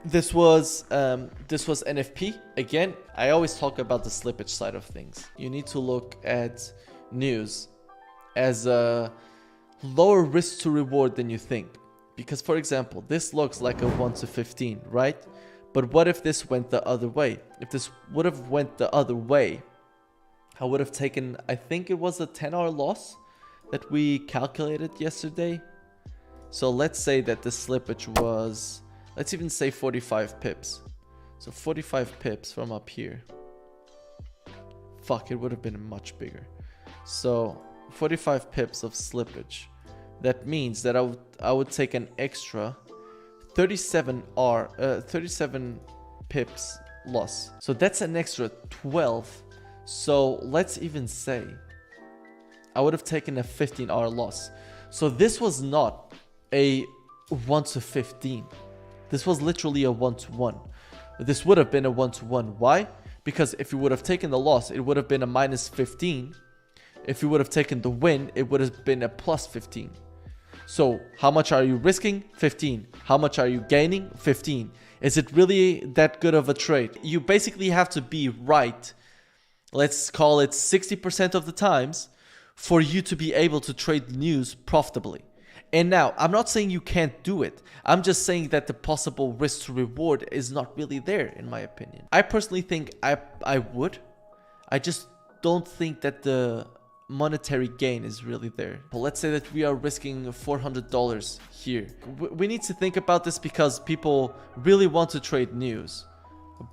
This was NFP. Again, I always talk about the slippage side of things. You need to look at news as a lower risk to reward than you think. Because, for example, this looks like a 1 to 15, right? But what if this went the other way? If this would have went the other way, I would have taken, I think it was a 10-hour loss that we calculated yesterday. So let's say that the slippage was, let's even say 45 pips. So 45 pips from up here. Fuck, it would have been much bigger. So 45 pips of slippage. That means that I would take an extra 37 pips loss. So that's an extra 12. So let's even say I would have taken a 15-hour loss. So this was not a 1 to 15. This was literally a 1 to 1. This would have been a 1 to 1. Why? Because if you would have taken the loss, it would have been a minus 15. If you would have taken the win, it would have been a plus 15. So how much are you risking? 15. How much are you gaining? 15. Is it really that good of a trade? You basically have to be right, let's call it 60% of the times, for you to be able to trade news profitably. And now, I'm not saying you can't do it. I'm just saying that the possible risk to reward is not really there, in my opinion. I personally think I would. I just don't think that the monetary gain is really there. But let's say that we are risking $400 here. We need to think about this because people really want to trade news.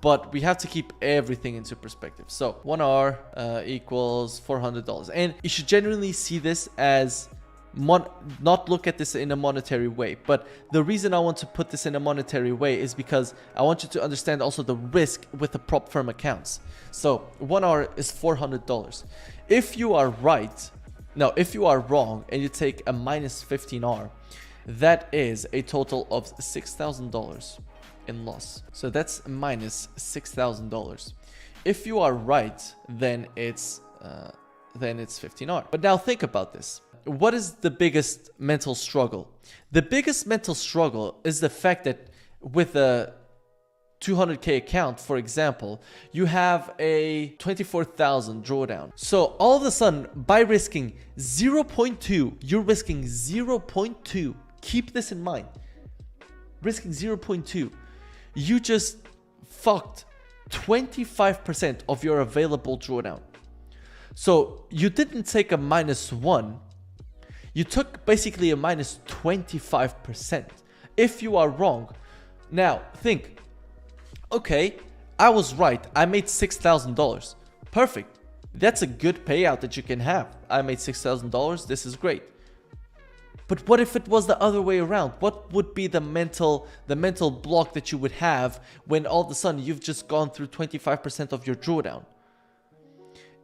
But we have to keep everything into perspective. So 1 hour equals $400. And you should genuinely see this as not look at this in a monetary way. But the reason I want to put this in a monetary way is because I want you to understand also the risk with the prop firm accounts. So 1 hour is $400. If you are right, no, if you are wrong and you take a minus 15R, that is a total of $6,000 in loss. So that's minus $6,000. If you are right, then it's 15R. But now think about this. What is the biggest mental struggle? The biggest mental struggle is the fact that with a 200k account, for example, you have a 24,000 drawdown. So all of a sudden, by risking 0.2, you're risking 0.2. Keep this in mind. Risking 0.2. You just fucked 25% of your available drawdown. So you didn't take a -1. You took basically a minus 25%. If you are wrong, now think, okay, I was right. I made $6,000. Perfect. That's a good payout that you can have. I made $6,000. This is great. But what if it was the other way around? What would be the mental block that you would have when all of a sudden you've just gone through 25% of your drawdown?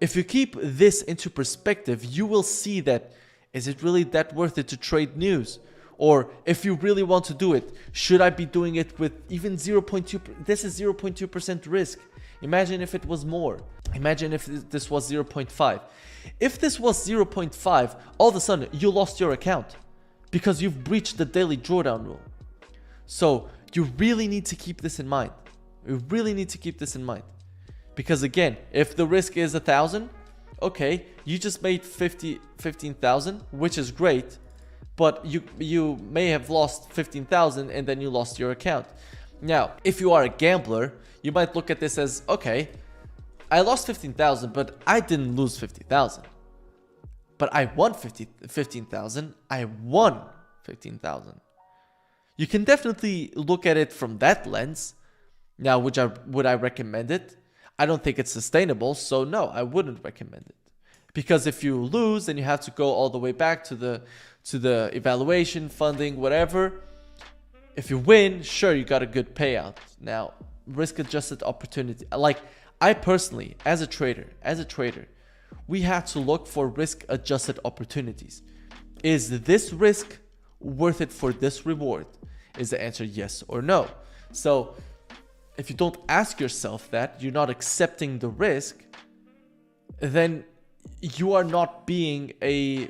If you keep this into perspective, you will see that, is it really that worth it to trade news? Or if you really want to do it, should I be doing it with even 0.2? This is 0.2% risk. Imagine if it was more. Imagine if this was 0.5. If this was 0.5, all of a sudden you lost your account because you've breached the daily drawdown rule. So you really need to keep this in mind. You really need to keep this in mind. Because again, if the risk is 1,000, okay, you just made 15,000, which is great. But you may have lost 15,000 and then you lost your account. Now, if you are a gambler, you might look at this as, okay, I lost 15,000, but I didn't lose 50,000. But I won 15,000. I won 15,000. You can definitely look at it from that lens. Now, would I recommend it? I don't think it's sustainable, so no, I wouldn't recommend it. Because if you lose, then you have to go all the way back to the evaluation, funding, whatever. If you win, sure, you got a good payout. Now, risk-adjusted opportunity. Like, I personally, as a trader, we have to look for risk-adjusted opportunities. Is this risk worth it for this reward? Is the answer yes or no? So, if you don't ask yourself that, you're not accepting the risk, then you are not being a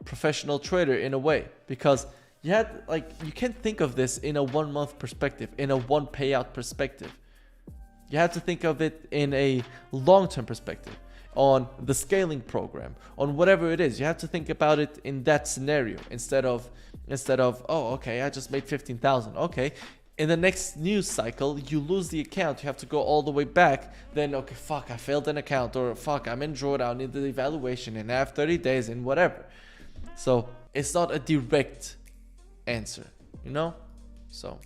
professional trader in a way, because You can't think of this in a 1 month perspective, in a one payout perspective. You have to think of it in a long-term perspective, on the scaling program, on whatever it is. You have to think about it in that scenario instead of, oh, okay, I just made 15,000. Okay, in the next news cycle, you lose the account. You have to go all the way back. Then, okay, fuck, I failed an account, or fuck, I'm in drawdown, need the evaluation, and I have 30 days and whatever. So it's not a direct answer, you know? So